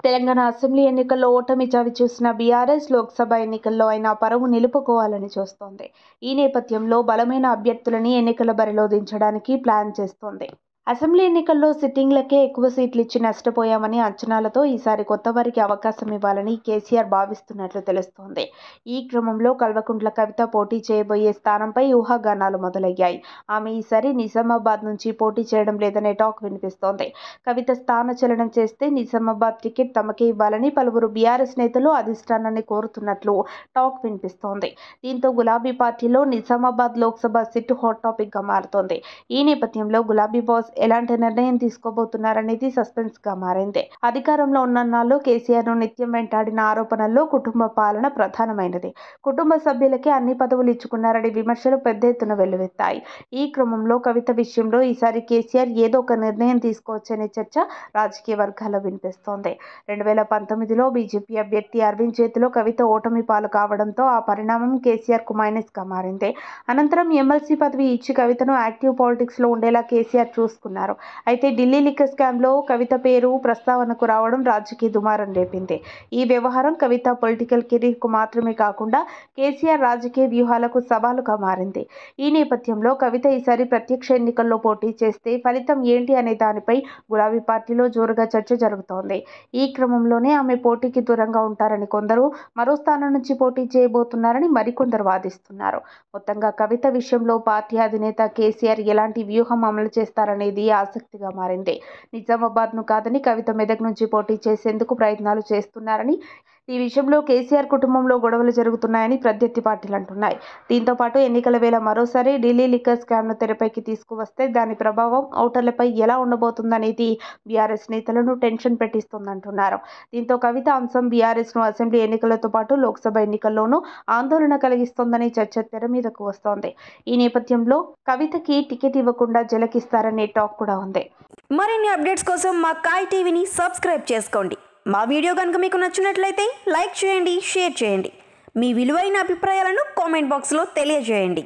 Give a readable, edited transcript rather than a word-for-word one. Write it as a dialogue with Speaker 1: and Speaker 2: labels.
Speaker 1: Telangana assembly ఎన్నికల్లో ఓటమి చవిచూసిన BRS Lok Sabha ఎన్నికల్లో అయినా పరువు నిలుపుకోవాలని చూస్తోంది. ఈ నేపథ్యంలో బలమైన అభ్యర్థులని ఎన్నికల బరిలో దించడానికి ప్లాన్ చేస్తోంది. అసెంబ్లీ ఎన్నికల్లో సిట్టింగ్లకే ఎక్కువ సీట్లు ఇచ్చి నష్టపోయామని అంచనాలతో ఈసారి కొత్తవారికి అవకాశం ఇవ్వాలని కేసీఆర్ భావిస్తున్నట్లు తెలుస్తోంది. ఈ క్రమంలో కల్వకుంట్ల కవిత పోటీ చేయబోయే స్థానంపై ఊహాగానాలు మొదలయ్యాయి. ఆమె ఈసారి నిజామాబాద్ నుంచి పోటీ చేయడం లేదనే టాక్ వినిపిస్తోంది. కవిత స్థానచలనం చేస్తే నిజామాబాద్ టికెట్ తమకే ఇవ్వాలని పలువురు బీఆర్ఎస్ నేతలు అధిష్టానాన్ని కోరుతున్నట్లు టాక్ వినిపిస్తోంది. దీంతో గులాబీ పార్టీలో Nizamabad Lok Sabha seat hot topic గా మారుతోంది. ఈ నేపథ్యంలో గులాబీ బాస్ ఎలాంటి నిర్ణయం తీసుకోబోతున్నారనేది సస్పెన్స్ గా మారింది. అధికారంలో ఉన్నన్నాళ్ళు కేసీఆర్ ను నిత్యం వెంటాడిన ఆరోపణల్లో కుటుంబ పాలన ప్రధానమైనది. కుటుంబ సభ్యులకే అన్ని పదవులు ఇచ్చుకున్నారని విమర్శలు పెద్ద ఎత్తున వెల్లువెత్తాయి. ఈ క్రమంలో కవిత విషయంలో ఈసారి కేసీఆర్ ఏదో ఒక నిర్ణయం తీసుకోవచ్చనే చర్చ రాజకీయ వర్గాల్లో వినిపిస్తోంది. 2019లో బీజేపీ అభ్యర్థి అరవింద్ చేతిలో కవిత ఓటమి పాలు కావడంతో ఆ పరిణామం కేసీఆర్ కు మైనస్ గా మారింది. అనంతరం ఎమ్మెల్సీ పదవి ఇచ్చి కవితను యాక్టివ్ పాలిటిక్స్ లో ఉండేలా కేసీఆర్ చూసుకున్నారు. అయితే ఢిల్లీ లిక్కర్ స్కామ్ లో కవిత పేరు ప్రస్తావనకు రావడం రాజకీయ దుమారం రేపింది. ఈ వ్యవహారం కవిత పొలిటికల్ కెరీర్ కు మాత్రమే కాకుండా కేసీఆర్ రాజకీయ వ్యూహాలకు సవాలుగా మారింది. ఈ నేపథ్యంలో కవిత ఈసారి ప్రత్యక్ష ఎన్నికల్లో పోటీ చేస్తే ఫలితం ఏంటి అనే దానిపై గులాబీ పార్టీలో జోరుగా చర్చ జరుగుతోంది. ఈ క్రమంలోనే ఆమె పోటీకి దూరంగా ఉంటారని కొందరు, మరో స్థానం నుంచి పోటీ చేయబోతున్నారని మరికొందరు వాదిస్తున్నారు. మొత్తంగా కవిత విషయంలో పార్టీ అధినేత కేసీఆర్ ఎలాంటి వ్యూహం అమలు చేస్తారనేది ఆసక్తిగా మారింది. నిజామాబాద్ ను కాదని కవిత మెదక్ నుంచి పోటీ చేసేందుకు ప్రయత్నాలు చేస్తున్నారని, ఈ విషయంలో కేసీఆర్ కుటుంబంలో గొడవలు జరుగుతున్నాయని ప్రత్యర్థి పార్టీలు అంటున్నాయి. దీంతో పాటు ఎన్నికల వేళ మరోసారి ఢిల్లీ లిక్కర్ స్కామ్ ను తెరపైకి తీసుకువస్తే దాని ప్రభావం ఓటర్లపై ఎలా ఉండబోతుందనేది బీఆర్ఎస్ నేతలను టెన్షన్ పెట్టిస్తోందంటున్నారు. దీంతో కవిత అంశం బీఆర్ఎస్ ను అసెంబ్లీ ఎన్నికలతో పాటు లోక్సభ ఎన్నికల్లోనూ ఆందోళన కలిగిస్తోందని చర్చ తెర మీదకు వస్తోంది. ఈ నేపథ్యంలో కవితకి టికెట్ ఇవ్వకుండా జలకిస్తారనే టాక్ కూడా ఉంది.
Speaker 2: మరిన్ని అప్డేట్స్ కోసం మా కాయ్ టీవీని సబ్స్క్రైబ్ చేసుకోండి. మా వీడియో కనుక మీకు నచ్చినట్లయితే లైక్ చేయండి, షేర్ చేయండి. మీ విలువైన అభిప్రాయాలను కామెంట్ బాక్స్లో తెలియజేయండి.